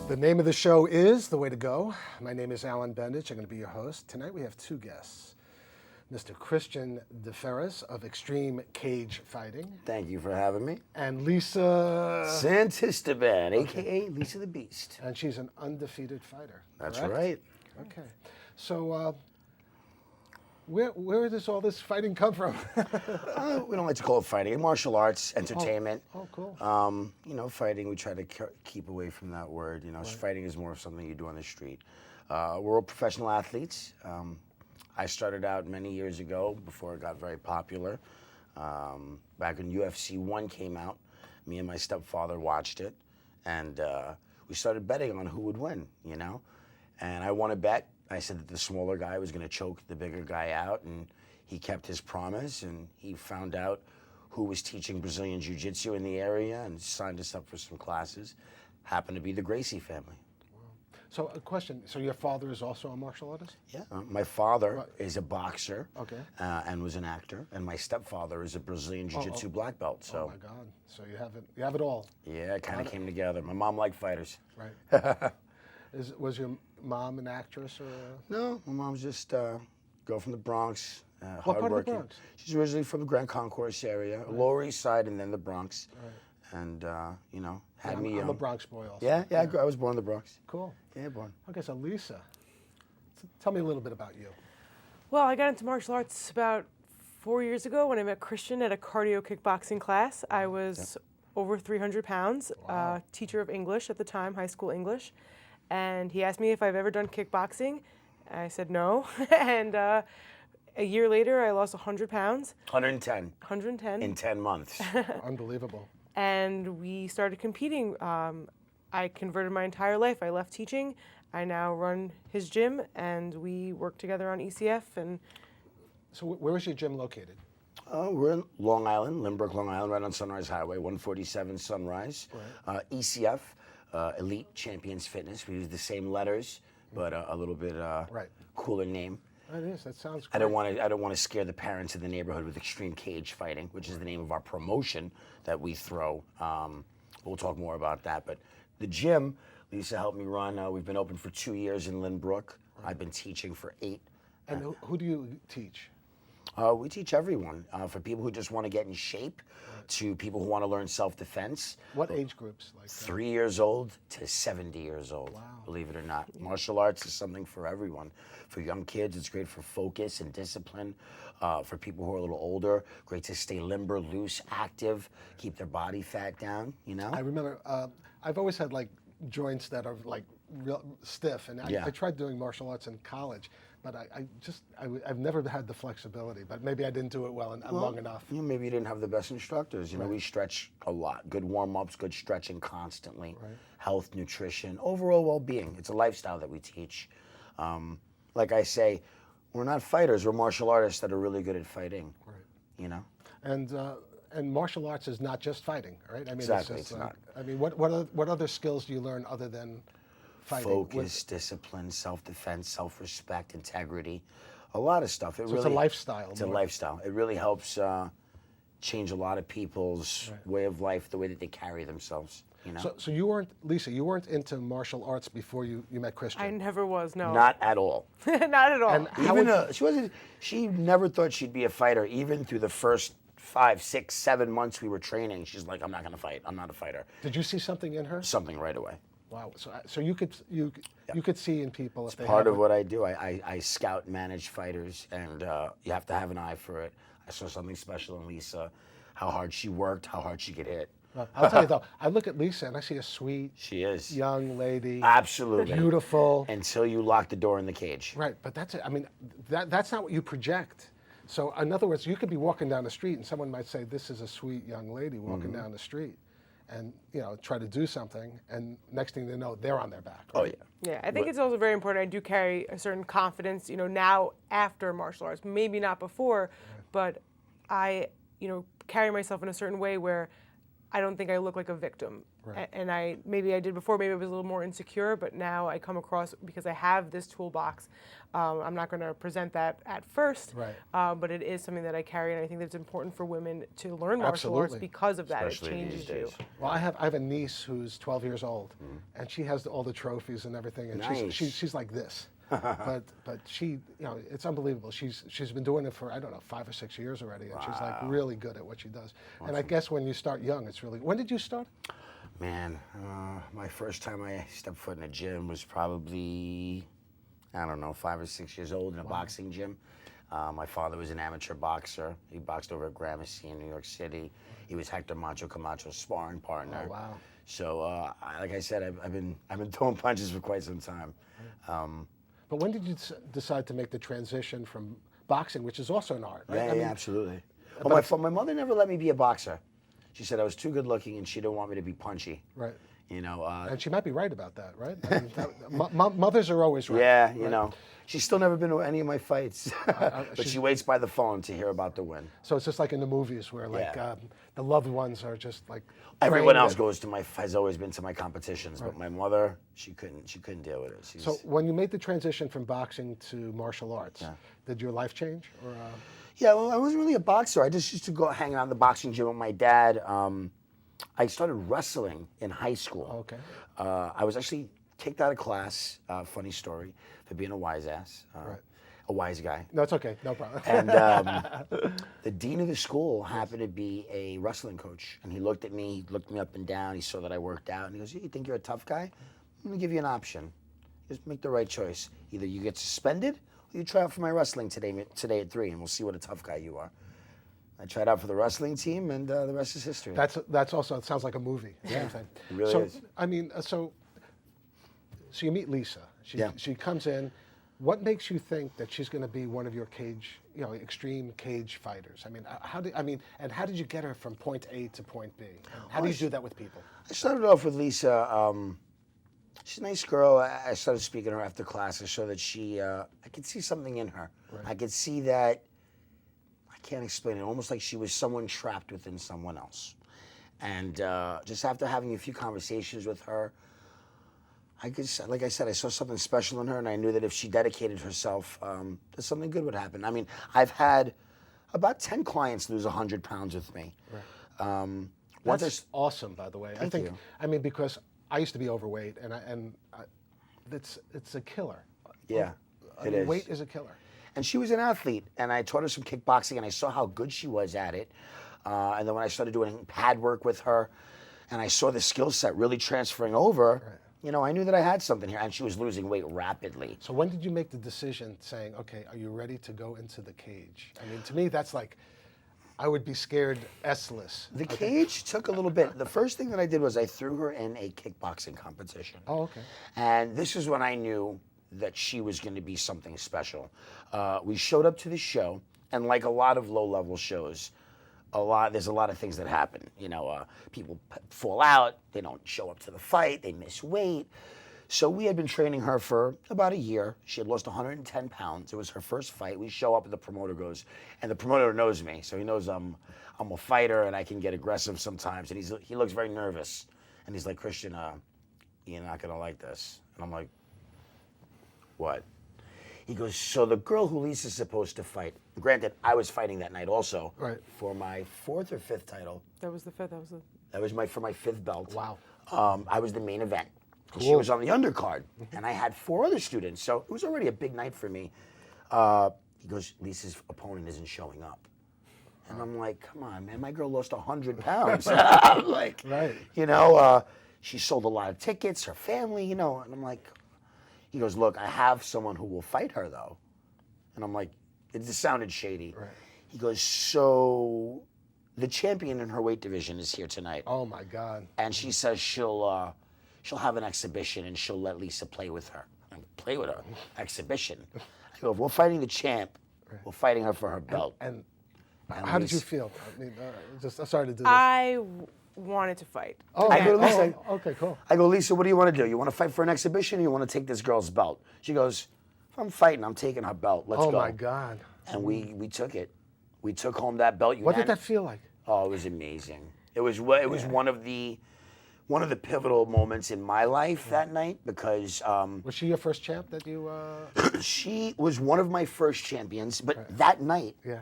The name of the show is The Way to Go. My name is Alan Bendich. I'm going to be your host. Tonight we have two guests. Mr. Christian Defiris of Extreme Cage Fighting. Thank you for having me. And Lisa Santisteban, a.k.a. Lisa the Beast. And she's an undefeated fighter. That's correct? right. Okay. So where does all this fighting come from? We don't like to call it fighting. Martial arts, entertainment. Oh, cool. Fighting, we try to keep away from that word. Right. Fighting is more of something you do on the street. We're all professional athletes. I started out many years ago before it got very popular. Back when UFC 1 came out, me and my stepfather watched it, and we started betting on who would win, And I won a bet. I said that the smaller guy was going to choke the bigger guy out, and he kept his promise, and he found out who was teaching Brazilian Jiu-Jitsu in the area and signed us up for some classes. Happened to be the Gracie family. So a question, so your father is also a martial artist? Yeah, my father is a boxer, okay, and was an actor, and my stepfather is a Brazilian Jiu-Jitsu black belt. So. Oh my God! So you have it all. Yeah, it kind of came together. My mom liked fighters. Right. Was your mom an actress or? No, my mom's just girl from the Bronx. What part of the hardworking. Bronx? She's originally from the Grand Concourse area, right. Lower East Side, and then the Bronx. Right. And had me. I'm a Bronx boy also. Yeah. I was born in the Bronx. Cool. Yeah, born. Okay, so Lisa, tell me a little bit about you. Well, I got into martial arts about 4 years ago when I met Christian at a cardio kickboxing class. I was over 300 pounds, Wow. Teacher of English at the time, high school English. And he asked me if I've ever done kickboxing. I said no. And a year later, I lost 100 pounds. 110. 110. In 10 months. Unbelievable. And we started competing. I converted my entire life. I left teaching. I now run his gym, and we work together on ECF. And so where is your gym located? We're in Long Island, Lynbrook, Long Island, right on Sunrise Highway, 147 Sunrise. Right. ECF, Elite Champions Fitness. We use the same letters, but a little bit cooler name. That is. That sounds great. I don't want to scare the parents of the neighborhood with Extreme Cage Fighting, which is the name of our promotion that we throw. We'll talk more about that. But the gym, Lisa helped me run. We've been open for 2 years in Lynbrook. Right. I've been teaching for 8. And who do you teach? We teach everyone, from people who just want to get in shape to people who want to learn self-defense. What age groups? Like 3 years old to 70 years old, wow. Believe it or not. Martial arts is something for everyone. For young kids, it's great for focus and discipline. For people who are a little older, great to stay limber, loose, active, keep their body fat down, I remember, I've always had like joints that are like real stiff, and I tried doing martial arts in college. But I've never had the flexibility, but maybe I didn't do it long enough. Maybe you didn't have the best instructors. Right. We stretch a lot. Good warm-ups, good stretching constantly. Right. Health, nutrition, overall well-being. It's a lifestyle that we teach. Like I say, we're not fighters. We're martial artists that are really good at fighting. Right. And martial arts is not just fighting, right? I mean, exactly, it's not. I mean, what other skills do you learn other than fighting? Focus, discipline, self-defense, self-respect, integrity, a lot of stuff. It's a lifestyle. It's a lifestyle. It really helps change a lot of people's way of life, the way that they carry themselves. So you weren't, Lisa, you weren't into martial arts before you met Christian? I never was, no. Not at all. Not at all. And she never thought she'd be a fighter, even through the first 5, 6, 7 months we were training. She's like, I'm not going to fight. I'm not a fighter. Did you see something in her? Something right away. Wow. So you could see in people if it's they part of what I do. I scout, manage fighters, and you have to have an eye for it. I saw something special in Lisa, how hard she worked, how hard she could hit. I'll tell you though, I look at Lisa and I see a sweet, she is young lady, absolutely beautiful. Until you lock the door in the cage. Right, but that's it. I mean, that's not what you project. So in other words, you could be walking down the street and someone might say, "This is a sweet young lady walking down the street," and try to do something, and next thing they know, they're on their back. Right? Oh yeah. Yeah, I think it's also very important. I do carry a certain confidence, now after martial arts, maybe not before, but I, carry myself in a certain way where I don't think I look like a victim. Right. And maybe I did before, maybe I was a little more insecure, but now I come across, because I have this toolbox, I'm not going to present that at first, Right. but it is something that I carry, and I think that it's important for women to learn martial Absolutely. arts because of that. Especially It changes these days. you. Well, I have a niece who's 12 years old, and she has all the trophies and everything, and Nice. she's like this. but she, it's unbelievable. She's been doing it for, I don't know, 5 or 6 years already, and she's like really good at what she does. Awesome. And I guess when you start young, it's really. When did you start? Man, my first time I stepped foot in a gym was probably, I don't know, 5 or 6 years old in a boxing gym. My father was an amateur boxer. He boxed over at Gramercy in New York City. He was Hector Macho Camacho's sparring partner. Oh, wow. So, like I said, I've been throwing punches for quite some time. But when did you decide to make the transition from boxing, which is also an art, right? Yeah, yeah, absolutely. Well, my mother never let me be a boxer. She said I was too good looking and she didn't want me to be punchy. Right. You know. And she might be right about that, right? I mean, mothers are always right. Yeah, right? you know. She's still never been to any of my fights, but she waits by the phone to hear about the win. So it's just like in the movies where like the loved ones are just like. Everyone else has always been to my competitions, but my mother, she couldn't deal with it. So when you made the transition from boxing to martial arts, did your life change? Or, Yeah, well, I wasn't really a boxer. I just used to go hang out in the boxing gym with my dad. I started wrestling in high school. Okay. I was actually kicked out of class, funny story, for being a wise ass, a wise guy. No, it's okay, no problem. And the dean of the school happened to be a wrestling coach. And he looked at me, he looked me up and down, he saw that I worked out, and he goes, "You think you're a tough guy? I'm gonna give you an option. Just make the right choice. Either you get suspended, or you try out for my wrestling today at 3, and we'll see what a tough guy you are." I tried out for the wrestling team, and the rest is history. That's also, it sounds like a movie. Yeah, it really is. I mean, so you meet Lisa. She comes in. What makes you think that she's going to be one of your extreme cage fighters? I mean, how did you get her from point A to point B? How do you do that with people? I started off with Lisa. She's a nice girl. I started speaking to her after class. I saw that I could see something in her. Right. I could see that, I can't explain it, almost like she was someone trapped within someone else. And just after having a few conversations with her, like I said, I saw something special in her, and I knew that if she dedicated herself, that something good would happen. I mean, I've had about 10 clients lose 100 pounds with me. Right. That's awesome, by the way. Thank you. I mean, because I used to be overweight, and it's a killer. Yeah, it is. Weight is a killer. And she was an athlete, and I taught her some kickboxing, and I saw how good she was at it. And then when I started doing pad work with her, and I saw the skill set really transferring over, I knew that I had something here, and she was losing weight rapidly. So when did you make the decision saying, okay, are you ready to go into the cage? I mean, to me, that's like, I would be scared S-less. The cage took a little bit. The first thing that I did was I threw her in a kickboxing competition. Oh, okay. And this is when I knew that she was going to be something special. We showed up to the show, and like a lot of low-level shows, there's a lot of things that happen. People fall out, they don't show up to the fight, they miss weight. So we had been training her for about a year. She had lost 110 pounds. It was her first fight. We show up and the promoter goes, and the promoter knows me, so he knows I'm a fighter and I can get aggressive sometimes. And he looks very nervous, and he's like, "Christian, you're not gonna like this." And I'm like, "What?" He goes, "So the girl who Lisa's supposed to fight, granted, I was fighting that night also, for my 4th or 5th title." That was the 5th. That was for my 5th belt. Wow. I was the main event. Cool. She was on the undercard, and I had 4 other students, so it was already a big night for me. He goes, "Lisa's opponent isn't showing up." And I'm like, "Come on, man, my girl lost 100 pounds." I'm like, she sold a lot of tickets, her family, and I'm like, he goes, "Look, I have someone who will fight her, though." And I'm like, it just sounded shady. Right. He goes, "So the champion in her weight division is here tonight." Oh, my God. And she says she'll have an exhibition and she'll let Lisa play with her. Play with her? Exhibition. I go, "If we're fighting the champ, we're fighting her for her belt." And how did you feel? I mean, sorry to do this. I wanted to fight. Oh, I go to Lisa, okay, cool. I go, "Lisa, what do you want to do? You want to fight for an exhibition, or you want to take this girl's belt?" She goes, "If I'm fighting, I'm taking her belt. Let's go." Oh, my God. And we took it. We took home that belt. What did that feel like? Oh, it was amazing. It was one of the pivotal moments in my life that night because Was she your first champ that you? she was one of my first champions. But that night, Yeah.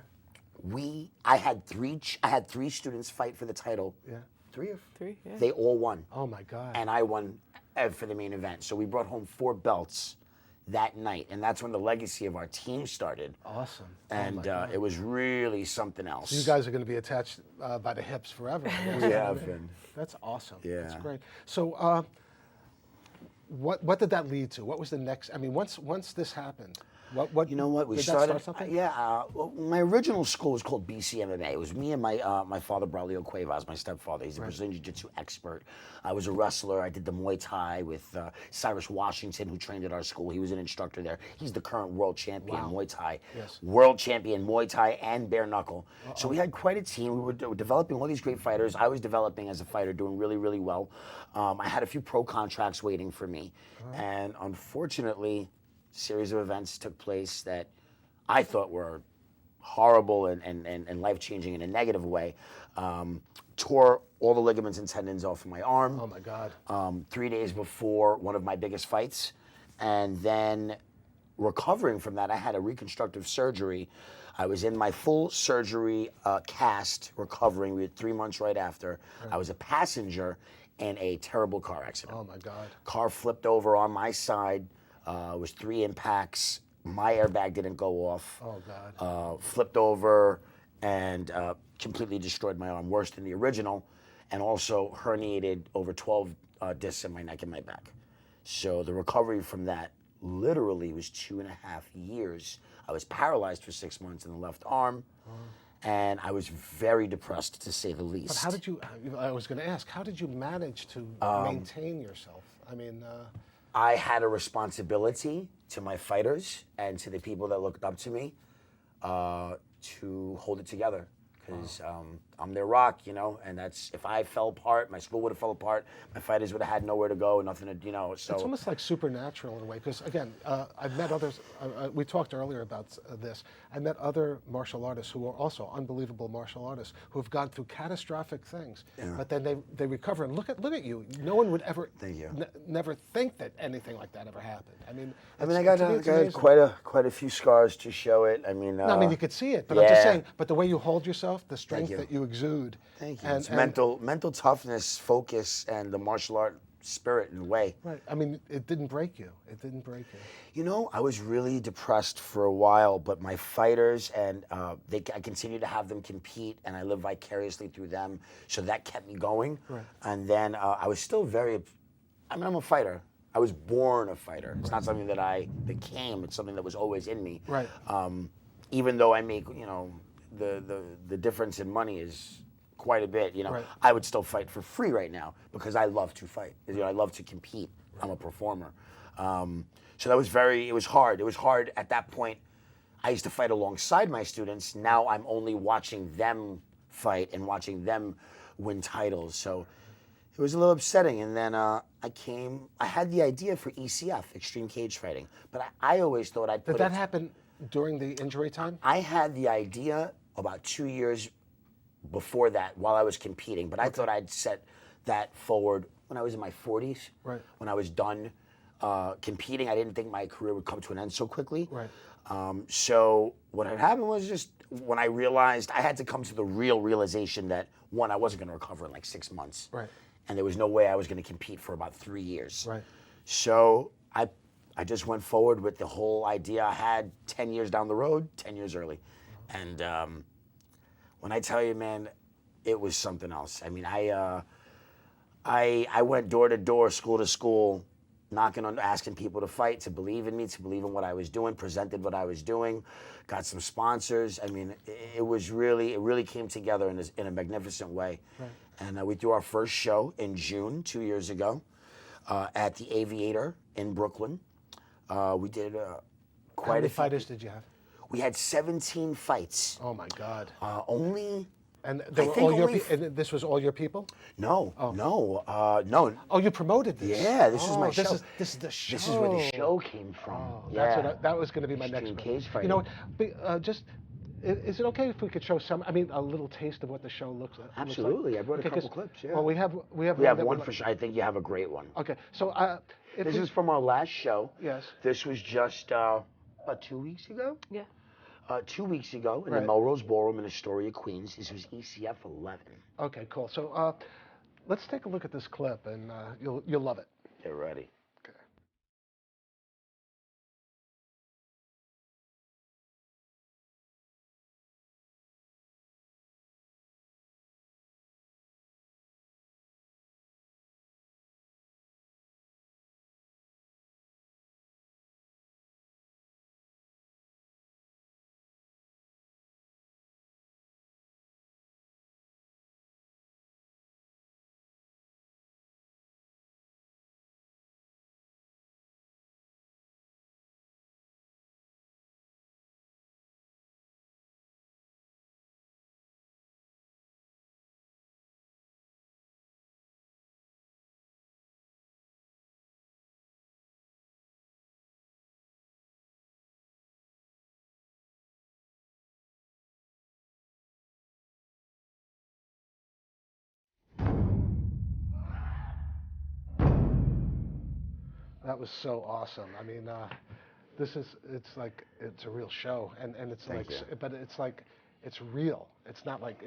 I had three students fight for the title. Yeah. Three, yeah. They all won. Oh my God. And I won for the main event. So we brought home 4 belts that night, and that's when the legacy of our team started. Awesome. And it was really something else. You guys are going to be attached by the hips forever. I guess. We have been. That's awesome. Yeah. That's great. So, what did that lead to? What was the next? I mean, once this happened, what? You know what? We did started. That start something? Well, my original school was called BC MMA. It was me and my father, Braulio Cuevas, my stepfather. He's a Brazilian Jiu-Jitsu expert. I was a wrestler. I did the Muay Thai with Cyrus Washington, who trained at our school. He was an instructor there. He's the current world champion Muay Thai, world champion Muay Thai and bare knuckle. So we had quite a team. We were developing all these great fighters. I was developing as a fighter, doing really, really well. I had a few pro contracts waiting for me, and unfortunately, series of events took place that I thought were horrible and life-changing in a negative way. Tore all the ligaments and tendons off of my arm. Oh my God. 3 days before one of my biggest fights. And then recovering from that, I had a reconstructive surgery. I was in my full surgery cast, recovering. We had 3 months right after. I was a passenger in a terrible car accident. Oh my God. Car flipped over on my side. It was 3 impacts. My airbag didn't go off. Oh God. Flipped over and completely destroyed my arm, worse than the original, and also herniated over 12 discs in my neck and my back. So the recovery from that literally was 2.5 years. I was paralyzed for 6 months in the left arm, and I was very depressed, to say the least. But how did you? I was going to ask, how did you manage to maintain yourself? I mean. I had a responsibility to my fighters and to the people that looked up to me to hold it together, because I'm their rock, you know, and that's, if I fell apart, my school would have fell apart, my fighters would have had nowhere to go, nothing to, you know, so. It's almost like supernatural in a way, because again, I've met others, we talked earlier about this, I met other martial artists who are also unbelievable martial artists who have gone through catastrophic things, but then they recover, and look at you. No one would ever, never think that anything like that ever happened. I got quite a few scars to show it. I mean, no, I mean, you could see it, but I'm just saying, but the way you hold yourself, the strength that you exude. Thank you. It's mental toughness, focus, and the martial art spirit in a way. Right. I mean, it didn't break you. It didn't break you. You know, I was really depressed for a while, but my fighters and I continued to have them compete, and I lived vicariously through them, so that kept me going. Right. And then I was still I'm a fighter. I was born a fighter. It's not something that I became. It's something that was always in me. Right. Even though I make, you know, the difference in money is quite a bit, you know. I would still fight for free right now because I love to fight. You know, I love to compete. I'm a performer. So that was it was hard. It was hard at that point. I used to fight alongside my students. Now I'm only watching them fight and watching them win titles. So it was a little upsetting. And then I had the idea for ECF, Extreme Cage Fighting, but I always thought I'd put Did that happen during the injury time? I had the idea about 2 years before that while I was competing, but I thought I'd set that forward when I was in my 40s. Right. When I was done competing, I didn't think my career would come to an end so quickly. Right. So what had happened was just when I realized, I had to come to the realization that, one, I wasn't going to recover in like 6 months. Right. And there was no way I was going to compete for about 3 years. Right. So I just went forward with the whole idea I had 10 years down the road, 10 years early. And when I tell you, man, it was something else. I mean, I went door to door, school to school, knocking on, asking people to fight, to believe in me, to believe in what I was doing, presented what I was doing, got some sponsors. I mean, it really came together in a magnificent way. Right. And we threw our first show in June 2 years ago at the Aviator in Brooklyn. We did quite How many fighters did you have? We had 17 fights. Oh my God. And this was all your people? No, no. Oh, you promoted this? Yeah, this is my show. This is the show. This is where the show came from. Oh, that was going to be my next Extreme Cage Fighting. You know, just Is it okay if we could show some? I mean, a little taste of what the show looks like. Absolutely. I brought a Okay, couple clips. Yeah. Well, we have We have that one we'd for like- sure. I think you have a great one. Okay, so if This we, is from our last show. yes. This was just about 2 weeks ago. Yeah. 2 weeks ago in Right. the Melrose Ballroom in Astoria, Queens. This was ECF 11. Okay, cool. So let's take a look at this clip, and you'll love it. Get ready. Okay. That was so awesome. I mean, it's a real show, and it's Thank you. but it's like, it's real. It's not like,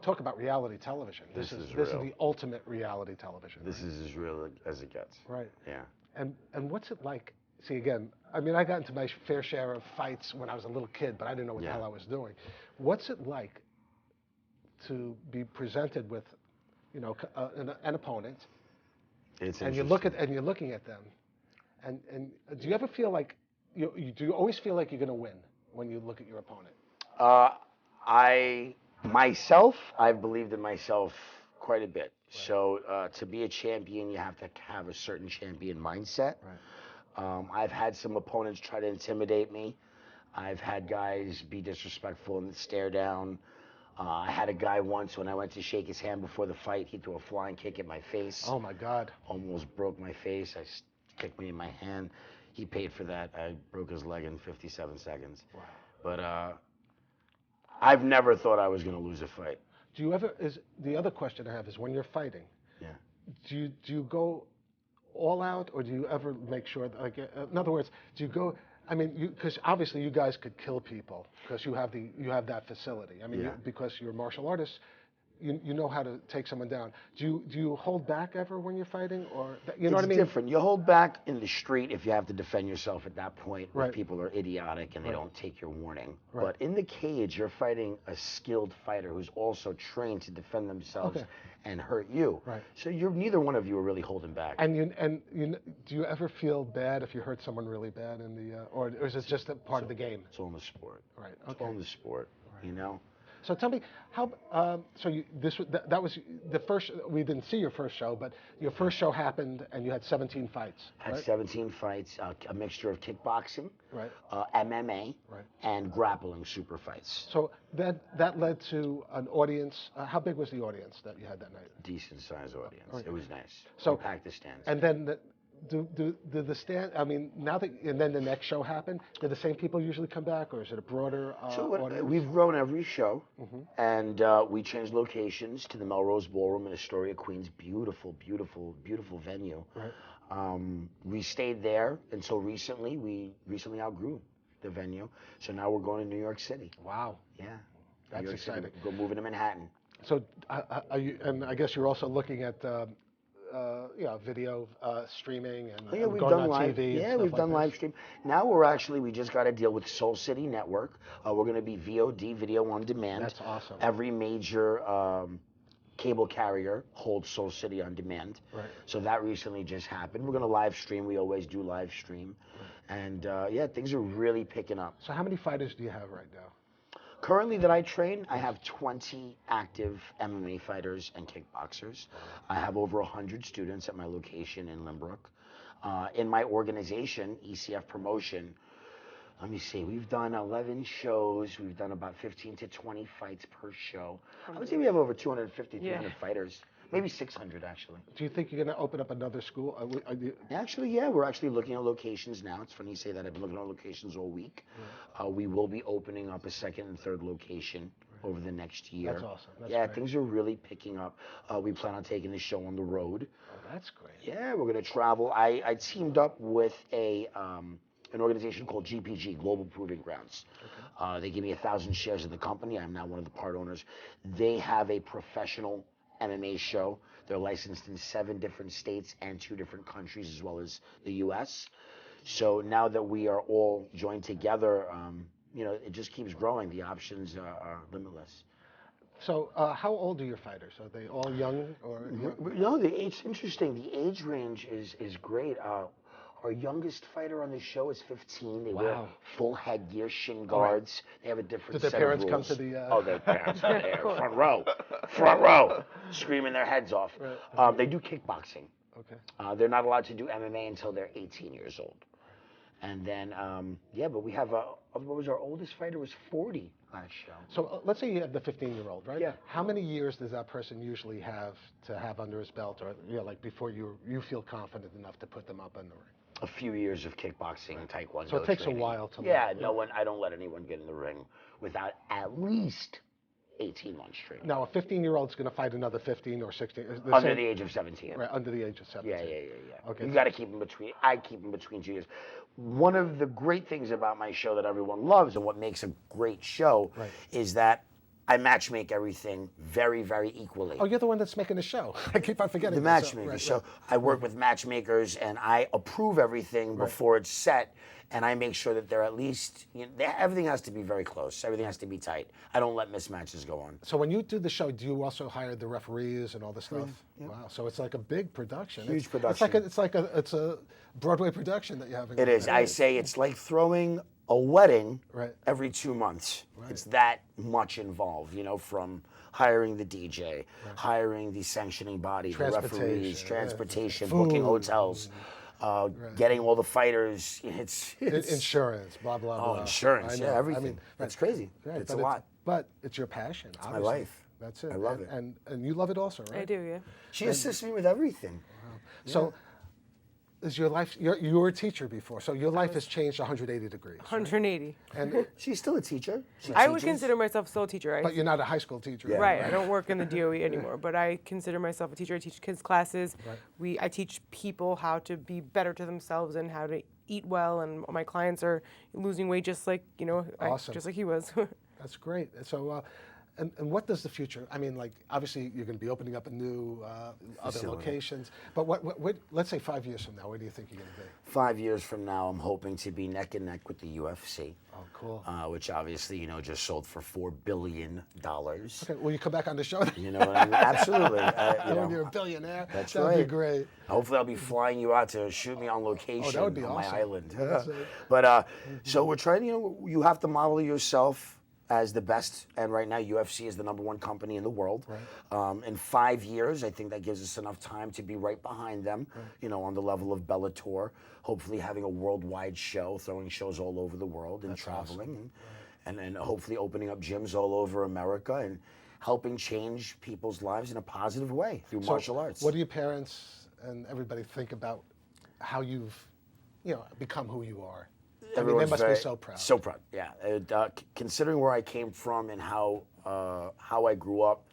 talk about reality television. This is real. the ultimate reality television. This is as real as it gets. Right. Yeah. And what's it like? See, again, I mean, I got into my fair share of fights when I was a little kid, but I didn't know what the Yeah. hell I was doing. What's it like to be presented with, an opponent, It's and interesting. you're looking at them, and do you ever feel like do you always feel like you're going to win when you look at your opponent? I've believed in myself quite a bit. Right. So to be a champion, you have to have a certain champion mindset. Right. I've had some opponents try to intimidate me. I've had guys be disrespectful and stare down. I had a guy once when I went to shake his hand before the fight, he threw a flying kick at my face. Oh my God. Almost broke my face. Kicked me in my hand. He paid for that. I broke his leg in 57 seconds. Wow. But I've never thought I was going to lose a fight. The other question I have is, when you're fighting, Yeah. do you go all out, or do you ever make sure that, like, in other words, do you go? I mean, because obviously you guys could kill people because you have that facility. I mean, Yeah. because you're martial artists, you know how to take someone down. Do you hold back ever when you're fighting, or you know what I mean? It's different. You hold back in the street if you have to defend yourself at that point. Right. If people are idiotic and they Right. don't take your warning. Right. But in the cage, you're fighting a skilled fighter who's also trained to defend themselves Okay. and hurt you. Right. So neither one of you are really holding back. And do you ever feel bad if you hurt someone really bad in the, or is it just a part of the game? It's all in the sport. Right. It's all in the sport. Right. You know. So tell me how. That was the first. We didn't see your first show, but your first show happened, and you had 17 fights. Had Right? 17 fights, a mixture of kickboxing, Right. MMA, Right. and grappling super fights. So that led to an audience. How big was the audience that you had that night? Decent sized audience. Okay. It was nice. So- We packed the stands. And then do the stand? I mean, and then the next show happened. Do the same people usually come back, or is it a broader audience? We've grown every show, Mm-hmm. and we changed locations to the Melrose Ballroom in Astoria, Queens. Beautiful, beautiful, beautiful venue. Right. We stayed there until recently. We recently outgrew the venue, so now we're going to New York City. Wow. Yeah, That's New York City. exciting. Go moving to Manhattan. So are you? And I guess you're also looking at video streaming and, Oh, yeah, and we've going done on live. TV. Yeah, and we've stuff done like live this. stream. Now we just got a deal with Soul City Network. We're going to be VOD, video on demand. That's awesome. Every major cable carrier holds Soul City on demand. Right. So that recently just happened. We're going to live stream. We always do live stream. Right. And yeah, things are really picking up. So how many fighters do you have right now? Currently that I train, I have 20 active MMA fighters and kickboxers. I have over 100 students at my location in Limbrook. In my organization, ECF Promotion, let me see, we've done 11 shows. We've done about 15 to 20 fights per show. I would say we have over 250, 300 fighters. maybe 600 actually. Do you think you're going to open up another school? Actually, yeah, we're actually looking at locations now. It's funny you say that. I've been looking at locations all week. We will be opening up a second and third location over the next year. That's awesome. That's yeah, great. things are really picking up. We plan on taking the show on the road. Oh, that's great. Yeah, we're going to travel. I teamed up with an organization called GPG, Global Proving Grounds. Okay. They give me 1,000 shares of the company. I'm now one of the part owners. They have a professional MMA show. They're licensed in 7 different states and 2 different countries, as well as the U.S. So now that we are all joined together, it just keeps growing. The options are limitless. So how old are your fighters? Are they all young or? No, it's interesting. The age range is great. Our youngest fighter on the show is 15. They wear full headgear, shin guards. They have a different set of rules. Did their parents come to the? Oh, their parents are there, front row, screaming their heads off. Right. They do kickboxing. Okay. They're not allowed to do MMA until they're 18 years old. And then, but we have what was our oldest fighter was 40 last show. So let's say you have the 15-year-old, right? Yeah. How many years does that person usually have to have under his belt, or like before you feel confident enough to put them up in the ring? A few years of kickboxing and taekwondo. So it takes training. a while to. Yeah, I don't let anyone get in the ring without at least 18 months training. Now, a 15-year-old's going to fight another 15 or 16. Under the age of 17. Right, under the age of 17. Yeah. Okay. You got to keep them between. I keep them between 2 years. One of the great things about my show that everyone loves and what makes a great show is that I matchmake everything very, very equally. Oh, you're the one that's making the show. I keep on forgetting. The matchmaker. So I work with matchmakers, and I approve everything before it's set, and I make sure that they're at least, everything has to be very close. Everything has to be tight. I don't let mismatches go on. So when you do the show, do you also hire the referees and all the stuff? Yeah. Wow. So it's like a big production. Huge production. It's a Broadway production that you're having. It is. I say it's like throwing a wedding every 2 months. Right. It's that much involved, from hiring the DJ, hiring the sanctioning body, the referees, transportation, booking hotels, getting all the fighters. It's insurance, blah, blah, blah. Oh, insurance, everything. I mean, that's crazy. It's a lot. But it's your passion, It's my life. That's it. I love it. And you love it also, right? I do, yeah. She assists me with everything. Wow. So is your life, you were a teacher before, so your life has changed 180 degrees. 180. Right? And she's still a teacher. I would consider myself still a teacher. But you're not a high school teacher. Yeah. Right, I don't work in the DOE anymore, but I consider myself a teacher. I teach kids classes. I teach people how to be better to themselves and how to eat well, and my clients are losing weight just like, just like he was. That's great. So, and what does the future? I mean, like, obviously you're going to be opening up a new other locations. But what? Let's say 5 years from now, where do you think you're going to be? 5 years from now, I'm hoping to be neck and neck with the UFC. Oh, cool. Which obviously, just sold for $4 billion. Okay, will you come back on the show? You know what I mean? Absolutely. When you're a billionaire, that's that'd be great. Hopefully, I'll be flying you out to shoot me on location that would be on awesome. my island. But so we're trying. You have to model yourself as the best, and right now UFC is the #1 company in the world. Right. In 5 years, I think that gives us enough time to be right behind them, on the level of Bellator, hopefully having a worldwide show, throwing shows all over the world and traveling, awesome. and hopefully opening up gyms all over America and helping change people's lives in a positive way through martial arts. What do your parents and everybody think about how you've, become who you are? They must be so proud. So proud, yeah. Considering where I came from and how I grew up,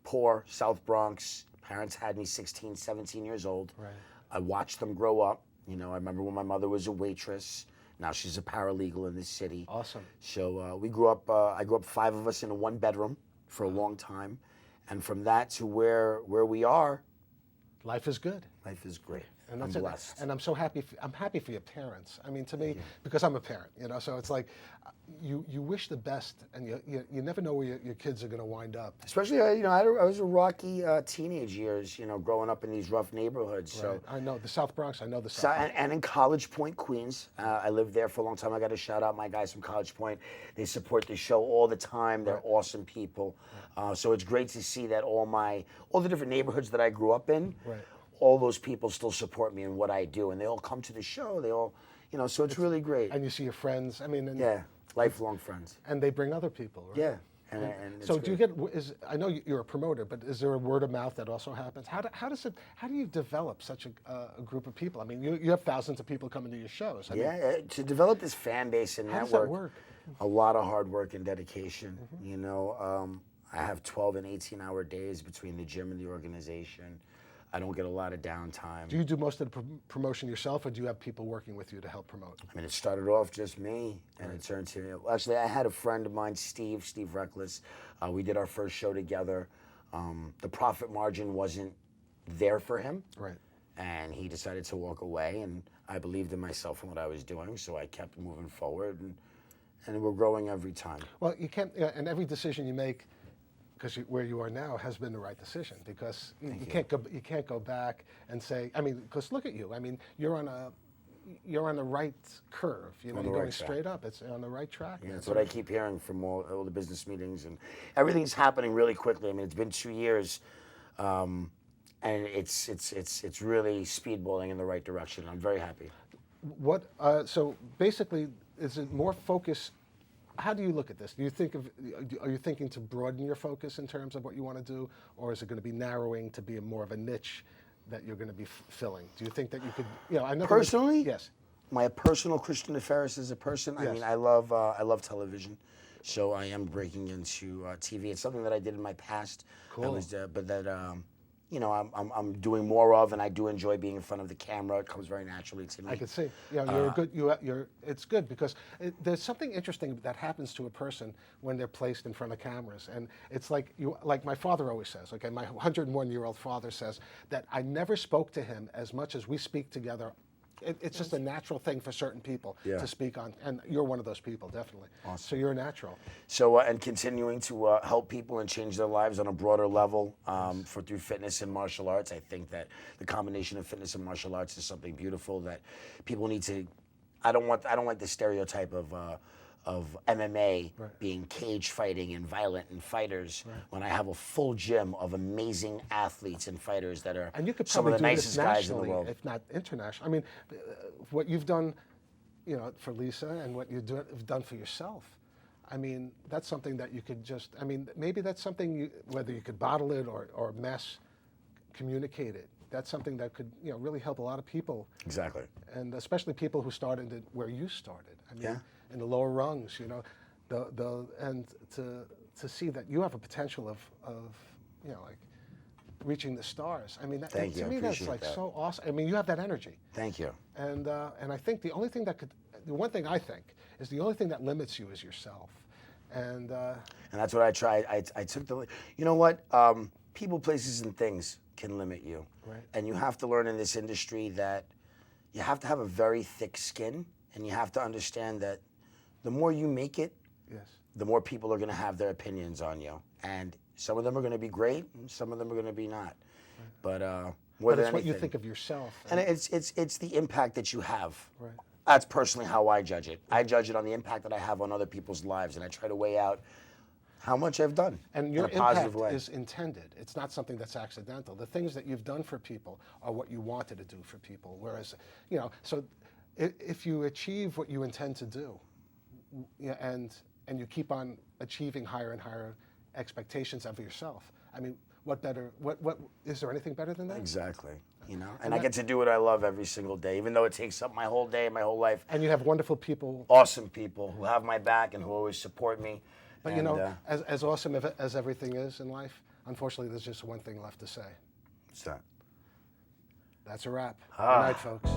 poor, South Bronx. Parents had me 16, 17 years old. Right. I watched them grow up. I remember when my mother was a waitress. Now she's a paralegal in this city. Awesome. So we grew up, I grew up 5 of us in a 1-bedroom for a long time. And from that to where we are. Life is good. Life is great. And that's I'm blessed. And I'm so happy. I'm happy for your parents. I mean, to me, because I'm a parent, so it's like you wish the best, and you never know where your kids are going to wind up. Especially, I was a rocky teenage years, growing up in these rough neighborhoods. Right. So I know the South Bronx. I know the South. And in College Point, Queens, I lived there for a long time. I got to shout out my guys from College Point. They support the show all the time. They're awesome people. So it's great to see that all the different neighborhoods that I grew up in. Right. All those people still support me in what I do, and they all come to the show. They all, so it's really great. And you see your friends. I mean, lifelong friends. And they bring other people, right? Yeah, And it's So do you great. get? I know you're a promoter, but is there a word of mouth that also happens? How do you develop such a group of people? I mean, you have thousands of people coming to your shows. I mean, To develop this fan base and how does network, that work? a lot of hard work and dedication. You know, I have 12 and 18-hour days between the gym and the organization. I don't get a lot of downtime. Do you do most of the promotion yourself, or do you have people working with you to help promote? I mean, it started off just me, and it turned to, actually, I had a friend of mine, Steve Reckless. We did our first show together. The profit margin wasn't there for him. Right. And he decided to walk away, and I believed in myself and what I was doing, so I kept moving forward, and we're growing every time. Well, you can't, and every decision you make, because where you are now has been the right decision, because you can't go back and say, I mean, because look at you. I mean, you're on the right curve. You know, you're going straight up. It's on the right track. Yeah, that's what I keep hearing from all the business meetings, and everything's happening really quickly. I mean, it's been 2 years, and it's really speedballing in the right direction. I'm very happy. What? So basically, is it more focused? How do you look at this? Do you think are you thinking to broaden your focus in terms of what you want to do, or is it going to be narrowing to be more of a niche that you're going to be filling? Do you think that you could, I know Personally, yes. My personal Christian Defiris as a person. I Yes. mean, I love television, so I am breaking into TV. It's something that I did in my past. Cool. But that I'm doing more of, and I do enjoy being in front of the camera. It comes very naturally to me. I can see. You're good. It's good because there's something interesting that happens to a person when they're placed in front of cameras, and it's like my father always says. Okay, my 101-year-old father says that I never spoke to him as much as we speak together. It's just a natural thing for certain people to speak on, and you're one of those people, definitely. Awesome. So you're a natural. So and continuing to help people and change their lives on a broader level through fitness and martial arts. I think that the combination of fitness and martial arts is something beautiful that people need to. I don't like the stereotype of MMA being cage fighting and violent and fighters when I have a full gym of amazing athletes and fighters that are and you could some of the do this nicest guys in the world. if not international. I mean, what you've done, for Lisa and what you've done for yourself. I mean, that's something that you could just, maybe that's something whether you could bottle it or mass communicate it. That's something that could, really help a lot of people. Exactly. And especially people who started it where you started. I mean, in the lower rungs, and to see that you have a potential of like reaching the stars. I mean, Thank you. To me, that's like so awesome. I mean, you have that energy. Thank you. And I think the one thing I think is the only thing that limits you is yourself. And that's what I tried. I took you know what? People, places, and things can limit you. Right. And you have to learn in this industry that you have to have a very thick skin, and you have to understand that the more you make it, the more people are going to have their opinions on you. And some of them are going to be great, and some of them are going to be not. Right. But more than it's what anything, you think of yourself. And it's the impact that you have. Right. That's personally how I judge it. I judge it on the impact that I have on other people's lives, and I try to weigh out how much I've done and your in a positive impact way. is intended. It's not something that's accidental. The things that you've done for people are what you wanted to do for people. Whereas, so if you achieve what you intend to do, and you keep on achieving higher and higher expectations of yourself, I mean, what better? What is there anything better than that? Exactly. And I get to do what I love every single day, even though it takes up my whole day, my whole life. And you have wonderful people, awesome people who have my back and who always support me. But as awesome as everything is in life, unfortunately, there's just one thing left to say. What's that? That's a wrap. Good night, folks.